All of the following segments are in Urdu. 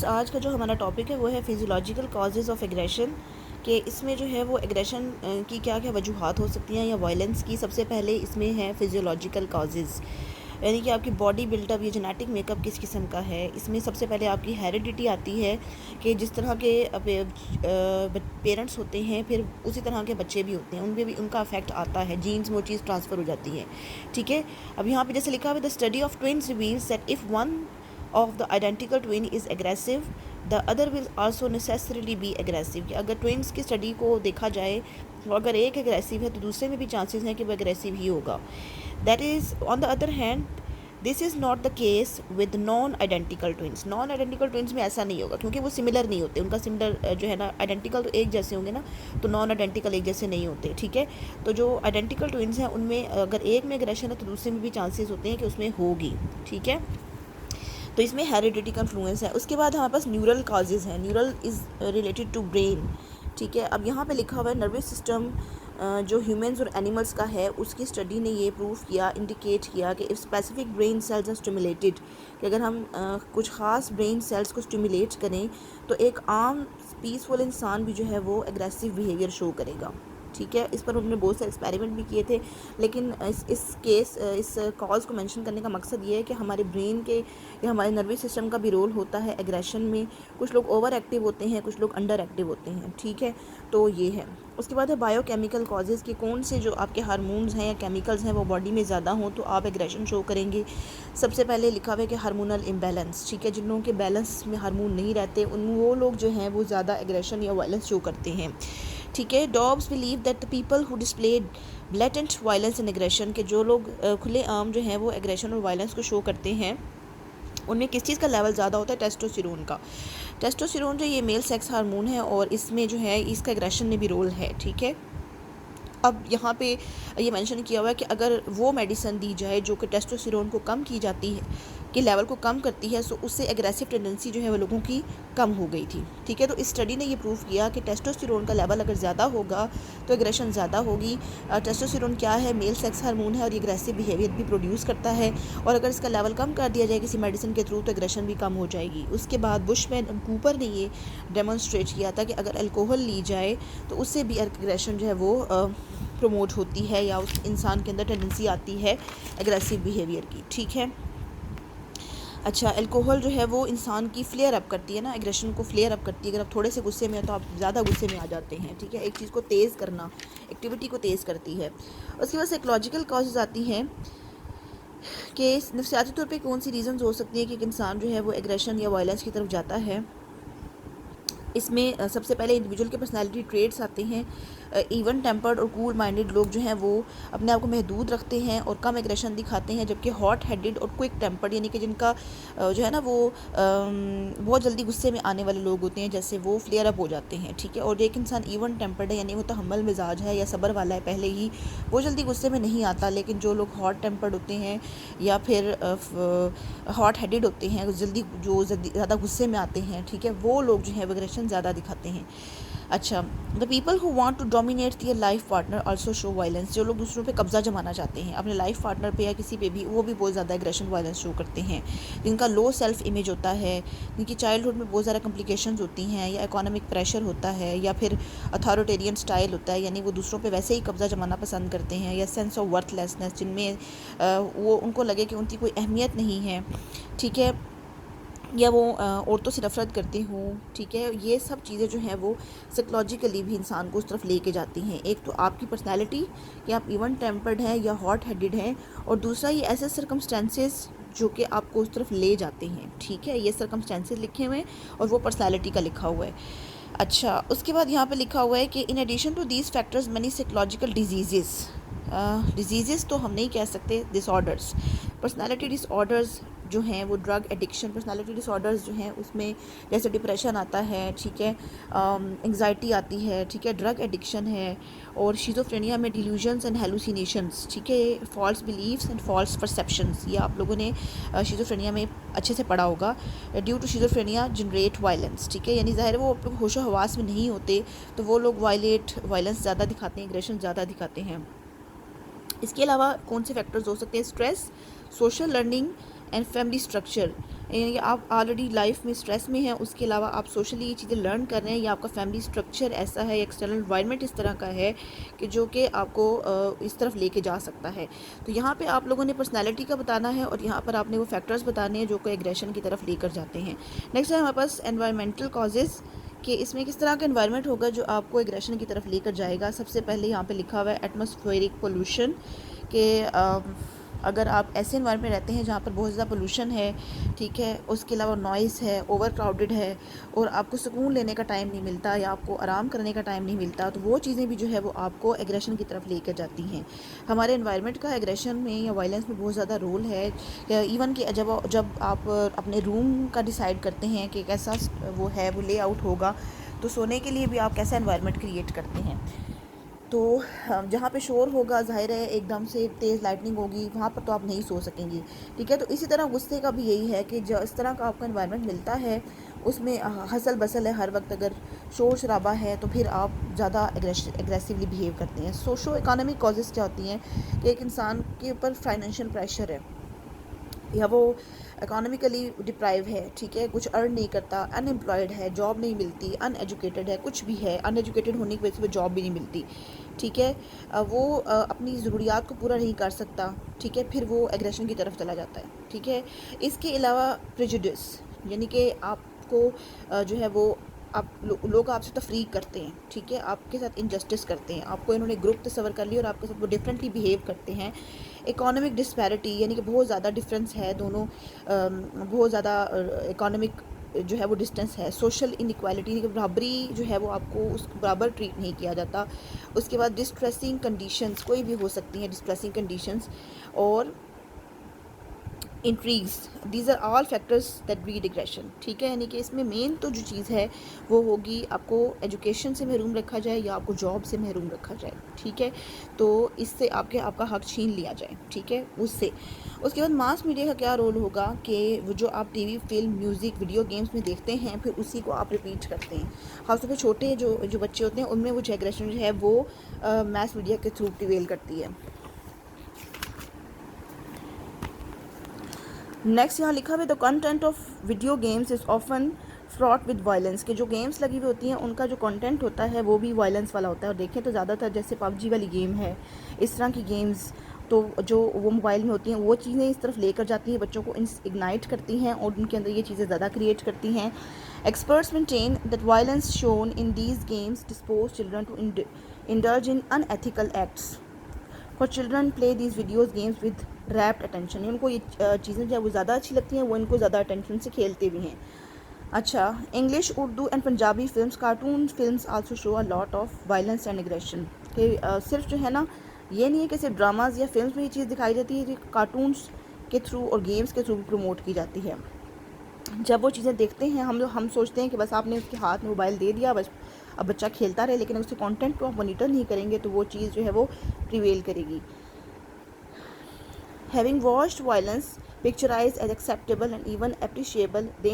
اسٹوڈنٹس، آج کا جو ہمارا ٹاپک ہے وہ ہے فزیولوجیکل کازز آف ایگریشن، کہ اس میں جو ہے وہ ایگریشن کی کیا کیا وجوہات ہو سکتی ہیں یا وائلنس کی. سب سے پہلے اس میں ہے فزیولوجیکل کازز، یعنی کہ آپ کی باڈی بلٹ اپ یا جینیٹک میک اپ کس قسم کا ہے. اس میں سب سے پہلے آپ کی ہیریڈیٹی آتی ہے کہ جس طرح کے پیرنٹس ہوتے ہیں پھر اسی طرح کے بچے بھی ہوتے ہیں، ان پہ بھی ان کا افیکٹ آتا ہے، جینز میں وہ چیز ٹرانسفر ہو جاتی ہے. ٹھیک ہے، اب یہاں پہ جیسے لکھا ہوا ہے the study of twins reveals that if one of the identical twin is aggressive the other will also necessarily be aggressive. کہ اگر ٹوئنس کی اسٹڈی کو دیکھا جائے تو اگر ایک اگریسو ہے تو دوسرے میں بھی چانسز ہیں کہ وہ اگریسو ہی ہوگا. That is on the other hand this is not the case with non identical twins. Naan identical twins میں ایسا نہیں ہوگا کیونکہ وہ سملر نہیں ہوتے، ان کا سملر جو ہے نا، آئیڈینٹیکل تو ایک جیسے ہوں گے نا، تو نان آئیڈینٹیکل ایک جیسے نہیں ہوتے. ٹھیک ہے، تو جو آئیڈینٹیکل ٹوئنس ہیں ان میں اگر ایک میں اگریشن ہے تو دوسرے میں بھی چانسز ہوتے ہیں کہ اس میں ہوگی. ٹھیک ہے، تو اس میں ہیریڈیٹی کا انفلوئنس ہے. اس کے بعد ہمارے پاس نیورل کازز ہیں. Neural is related to brain. ٹھیک ہے، اب یہاں پہ لکھا ہوا ہے نروس سسٹم جو ہیومنز اور اینیملز کا ہے، اس کی اسٹڈی نے یہ پروف کیا، انڈیکیٹ کیا کہ specific brain cells are stimulated, کہ اگر ہم کچھ خاص برین سیلز کو اسٹیمولیٹ کریں تو ایک عام پیسفل انسان بھی جو ہے وہ اگریسو بیہیویئر شو کرے گا. ٹھیک ہے، اس پر انہوں نے بہت سے ایکسپیریمنٹ بھی کیے تھے، لیکن اس کاز کو مینشن کرنے کا مقصد یہ ہے کہ ہمارے برین کے یا ہمارے نروس سسٹم کا بھی رول ہوتا ہے ایگریشن میں. کچھ لوگ اوور ایکٹیو ہوتے ہیں، کچھ لوگ انڈر ایکٹیو ہوتے ہیں. ٹھیک ہے، تو یہ ہے. اس کے بعد ہے بایو کیمیکل کازز، کہ کون سے جو آپ کے ہارمونز ہیں یا کیمیکلز ہیں وہ باڈی میں زیادہ ہوں تو آپ ایگریشن شو کریں گے. سب سے پہلے لکھا ہوا ہے کہ ہارمونل امبیلنس. ٹھیک ہے، جن لوگوں کے بیلنس میں ہارمون نہیں رہتے وہ لوگ جو ہیں وہ زیادہ ایگریشن یا وائلنس شو کرتے ہیں. ٹھیک ہے، dogs believe that the people who displayed blatant violence and aggression, کہ جو لوگ کھلے عام جو ہیں وہ ایگریشن اور وائلنس کو شو کرتے ہیں ان میں کس چیز کا لیول زیادہ ہوتا ہے؟ ٹیسٹوسٹیرون کا. ٹیسٹوسٹیرون جو یہ میل سیکس ہارمون ہے اور اس میں جو ہے اس کا ایگریشن میں بھی رول ہے. ٹھیک ہے، اب یہاں پہ یہ مینشن کیا ہوا ہے کہ اگر وہ میڈیسن دی جائے جو کہ ٹیسٹوسٹیرون کو کم کی جاتی ہے، کہ لیول کو کم کرتی ہے، سو اس سے ایگریسو ٹینڈنسی جو ہے وہ لوگوں کی کم ہو گئی تھی. ٹھیک ہے، تو اس اسٹڈی نے یہ پروف کیا کہ ٹیسٹوسٹیرون کا لیول اگر زیادہ ہوگا تو ایگریشن زیادہ ہوگی. ٹیسٹوسٹیرون کیا ہے؟ میل سیکس ہارمون ہے اور یہ ایگریسو بیہیویئر بھی پروڈیوس کرتا ہے، اور اگر اس کا لیول کم کر دیا جائے کسی میڈیسن کے تھرو تو ایگریشن بھی کم ہو جائے گی. اس کے بعد بش مین کوپر نے یہ ڈیمونسٹریٹ کیا تھا کہ اگر الکوہل لی جائے تو اس سے بھی ایگریشن جو ہے وہ پروموٹ ہوتی ہے یا اس انسان کے اندر ٹینڈنسی آتی ہے ایگریسو بیہیویئر کی. ٹھیک ہے، اچھا، الکوہل جو ہے وہ انسان کی فلیئر اپ کرتی ہے نا، ایگریشن کو فلیئر اپ کرتی ہے. اگر آپ تھوڑے سے غصے میں ہیں تو آپ زیادہ غصے میں آ جاتے ہیں. ٹھیک ہے، ایک چیز کو تیز کرنا ایکٹیویٹی کو تیز کرتی ہے. اس کے بعد سائیکولوجیکل کازز آتی ہیں کہ نفسیاتی طور پہ کون سی ریزنز ہو سکتی ہیں کہ ایک انسان جو ہے وہ ایگریشن یا وائلنس کی طرف جاتا ہے. اس میں سب سے پہلے انڈیویجول کے پرسنالٹی ٹریٹس آتے ہیں. ایون ٹیمپرڈ اور کول مائنڈڈ لوگ جو ہیں وہ اپنے آپ کو محدود رکھتے ہیں اور کم ایگریشن دکھاتے ہیں، جبکہ ہاٹ ہیڈڈ اور کوئک ٹیمپرڈ، یعنی کہ جن کا جو ہے نا وہ بہت جلدی غصے میں آنے والے لوگ ہوتے ہیں، جیسے وہ فلیئر اپ ہو جاتے ہیں. ٹھیک ہے، اور ایک انسان ایون ٹیمپرڈ ہے یعنی وہ تحمل مزاج ہے یا صبر والا ہے پہلے ہی، وہ جلدی غصے میں نہیں آتا. لیکن جو لوگ ہاٹ ٹیمپرڈ ہوتے ہیں یا پھر ہاٹ ہیڈڈ ہوتے ہیں، جو زیادہ غصے میں آتے ہیں، ٹھیک ہے، وہ لوگ جو ہے ایگریشن زیادہ دکھاتے ہیں. اچھا، the people who want to dominate their life partner also show violence, جو لوگ دوسروں پہ قبضہ جمانا چاہتے ہیں اپنے لائف پارٹنر پہ یا کسی پہ بھی، وہ بھی بہت زیادہ ایگریشن وائلنس شو کرتے ہیں. جن کا لو سیلف امیج ہوتا ہے، جن کی چائلڈ ہوڈ میں بہت زیادہ کمپلیکیشنز ہوتی ہیں، یا اکانومک پریشر ہوتا ہے، یا پھر اتھارٹیرین سٹائل ہوتا ہے، یعنی وہ دوسروں پہ ویسے ہی قبضہ جمانا پسند کرتے ہیں، یا سینس آف ورتھ لیسنس، جن میں وہ ان کو لگے کہ ان کی کوئی اہمیت نہیں ہے. ٹھیک ہے، یا وہ عورتوں سے نفرت کرتے ہوں. ٹھیک ہے، یہ سب چیزیں جو ہیں وہ سائیکولوجیکلی بھی انسان کو اس طرف لے کے جاتی ہیں. ایک تو آپ کی پرسنالٹی کہ آپ ایون ٹیمپرڈ ہیں یا ہاٹ ہیڈڈ ہیں، اور دوسرا یہ ایسے سرکمسٹانسز جو کہ آپ کو اس طرف لے جاتے ہیں. ٹھیک ہے، یہ سرکمسٹانسز لکھے ہوئے ہیں اور وہ پرسنالٹی کا لکھا ہوا ہے. اچھا، اس کے بعد یہاں پہ لکھا ہوا ہے کہ in addition to these factors many psychological diseases تو ہم نہیں کہہ سکتے، disorders, personality disorders جو ہیں وہ drug addiction, personality disorders جو ہیں اس میں جیسے ڈپریشن آتا ہے، ٹھیک ہے، انگزائٹی آتی ہے، ٹھیک ہے، ڈرگ ایڈکشن ہے، اور شیزوفرینیا میں ڈیلیوژنس اینڈ ہیلوسینیشنس، ٹھیک ہے، false beliefs and false perceptions. یہ آپ لوگوں نے شیزوفرینیا میں اچھے سے پڑھا ہوگا. Due to schizophrenia generate violence, ٹھیک ہے، یعنی ظاہر وہ ہوش و حواس میں نہیں ہوتے تو وہ لوگ وائلنس زیادہ دکھاتے ہیں، ایگریشن زیادہ دکھاتے ہیں. اس کے علاوہ کون سے فیکٹرز ہو سکتے ہیں؟ Stress, social learning and family structure, یعنی کہ آپ آلریڈی لائف میں اسٹریس میں ہیں، اس کے علاوہ آپ سوشلی یہ چیزیں لرن کر رہے ہیں، یا آپ کا فیملی اسٹرکچر ایسا ہے، ایکسٹرنل انوائرمنٹ اس طرح کا ہے کہ جو کہ آپ کو اس طرف لے کے جا سکتا ہے. تو یہاں پہ آپ لوگوں نے پرسنالٹی کا بتانا ہے، اور یہاں پر آپ نے وہ فیکٹرز بتانے ہیں جو کہ ایگریشن کی طرف لے کر جاتے ہیں. نیکسٹ ہے ہمارے پاس انوائرمنٹل کازز، کہ اس میں کس طرح کا انوائرمنٹ ہوگا جو آپ کو ایگریشن کی طرف لے کر جائے گا. سب سے پہلے یہاں پہ لکھا ہوا ہے ایٹماسفیئرک پولوشن، کہ اگر آپ ایسے انوائرمنٹ میں رہتے ہیں جہاں پر بہت زیادہ پولوشن ہے، ٹھیک ہے، اس کے علاوہ نوائز ہے، اوور کراؤڈڈ ہے، اور آپ کو سکون لینے کا ٹائم نہیں ملتا یا آپ کو آرام کرنے کا ٹائم نہیں ملتا، تو وہ چیزیں بھی جو ہے وہ آپ کو ایگریشن کی طرف لے کر جاتی ہیں. ہمارے انوائرمنٹ کا ایگریشن میں یا وائلنس میں بہت زیادہ رول ہے. ایون کہ جب آپ اپنے روم کا ڈیسائیڈ کرتے ہیں کہ کیسا وہ ہے، وہ لے آؤٹ ہوگا، تو سونے کے لیے بھی آپ کیسا انوائرمنٹ کریٹ کرتے ہیں. تو جہاں پہ شور ہوگا، ظاہر ہے ایک دم سے تیز لائٹننگ ہوگی، وہاں پر تو آپ نہیں سو سکیں گے، ٹھیک ہے. تو اسی طرح غصے کا بھی یہی ہے کہ جو اس طرح کا آپ کا انوائرمنٹ ملتا ہے اس میں ہسل بسل ہے ہر وقت، اگر شور شرابہ ہے تو پھر آپ زیادہ اگریسولی بیہیو کرتے ہیں. سوشو اکانومک کازز کیا ہوتی ہیں کہ ایک انسان کے اوپر فائنینشیل پریشر ہے، یا وہ اکانومیکلی ڈپرائیو ہے، ٹھیک ہے، کچھ ارن نہیں کرتا، ان امپلائڈ ہے، جاب نہیں ملتی، ان ایجوکیٹڈ ہے، کچھ بھی ہے، ان ایجوکیٹڈ ہونے کی وجہ سے وہ جاب بھی نہیں ملتی، ٹھیک ہے، وہ اپنی ضروریات کو پورا نہیں کر سکتا، ٹھیک ہے، پھر وہ ایگریشن کی طرف چلا جاتا ہے، ٹھیک ہے. اس کے علاوہ پریجوڈس، یعنی کہ آپ کو جو ہے وہ لوگ آپ سے تفریق کرتے ہیں، ٹھیک ہے، آپ کے ساتھ انجسٹس کرتے ہیں، آپ کو انہوں نے گروپ تصور کر لیا اور آپ کے ساتھ وہ ڈفرینٹلی بیہیو کرتے ہیں. اکانومک ڈسپیرٹی، یعنی کہ بہت زیادہ ڈفرینس ہے دونوں، بہت زیادہ اکانومک جو ہے وہ ڈسٹینس ہے. سوشل انیکوالٹی، یعنی کہ برابری جو ہے وہ آپ کو اس برابر ٹریٹ نہیں کیا جاتا. اس کے بعد ڈسٹریسنگ کنڈیشنز، کوئی بھی ہو سکتی ہیں ڈسٹریسنگ کنڈیشنز، اور intrigues, these are all factors that breed aggression, ٹھیک ہے. یعنی کہ اس میں مین تو جو چیز ہے وہ ہوگی آپ کو ایجوکیشن سے محروم رکھا جائے یا آپ کو جاب سے محروم رکھا جائے، ٹھیک ہے. تو اس سے آپ کا حق چھین لیا جائے، ٹھیک ہے. اس کے بعد ماس میڈیا کا کیا رول ہوگا کہ وہ جو آپ T V, film, music, video games میں دیکھتے ہیں پھر اسی کو آپ ریپیٹ کرتے ہیں. خاص طور پہ چھوٹے جو بچے ہوتے ہیں ان میں وہ جو ایگریشن جو ہے وہ میس میڈیا کے تھرو پریویل کرتی ہے. نیکسٹ یہاں لکھا ہوا ہے the content of video games is often fraught with violence, کہ جو گیمز لگی ہوئی ہوتی ہیں ان کا جو کنٹینٹ ہوتا ہے وہ بھی وائلنس والا ہوتا ہے. اور دیکھیں تو زیادہ تر جیسے پب جی والی گیم ہے، اس طرح کی گیمز تو جو وہ موبائل میں ہوتی ہیں وہ چیزیں اس طرف لے کر جاتی ہیں، بچوں کو اگنائٹ کرتی ہیں اور ان کے اندر یہ چیزیں زیادہ کریٹ کرتی ہیں. Experts maintain that violence shown in these games dispose children to indulge in in ethical acts. For children play these videos games with rapid attention, ان کو یہ چیزیں جو ہے وہ زیادہ اچھی لگتی ہیں، وہ ان کو زیادہ اٹینشن سے کھیلتے بھی ہیں. اچھا، English, Urdu and Punjabi films, cartoon films also show a lot of violence and aggression. کہ صرف جو ہے نا یہ نہیں ہے کہ صرف ڈراماز یا فلمس میں یہ چیز دکھائی جاتی ہے، کہ کارٹونس کے تھرو اور گیمز کے تھرو بھی پروموٹ کی جاتی ہے. جب وہ چیزیں دیکھتے ہیں ہم سوچتے ہیں کہ بس آپ نے اس کے ہاتھ میں موبائل دے دیا، بس اب بچہ کھیلتا رہے، لیکن اس کے کانٹینٹ کو آپ مانیٹر نہیں کریں گے تو وہ چیز جو ہے وہ پریویل کرے گی. Having watched violence picturized as acceptable and even appreciable, they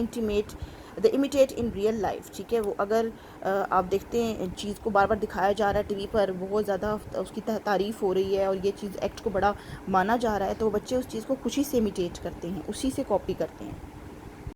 imitate in real life. ٹھیک ہے، وہ اگر آپ دیکھتے ہیں چیز کو بار بار دکھایا جا رہا ہے ٹی وی پر، بہت زیادہ اس کی تعریف ہو رہی ہے اور یہ چیز ایکٹ کو بڑا مانا جا رہا ہے، تو بچے اس چیز کو خوشی سے امیٹیٹ کرتے ہیں، اسی سے کاپی کرتے ہیں.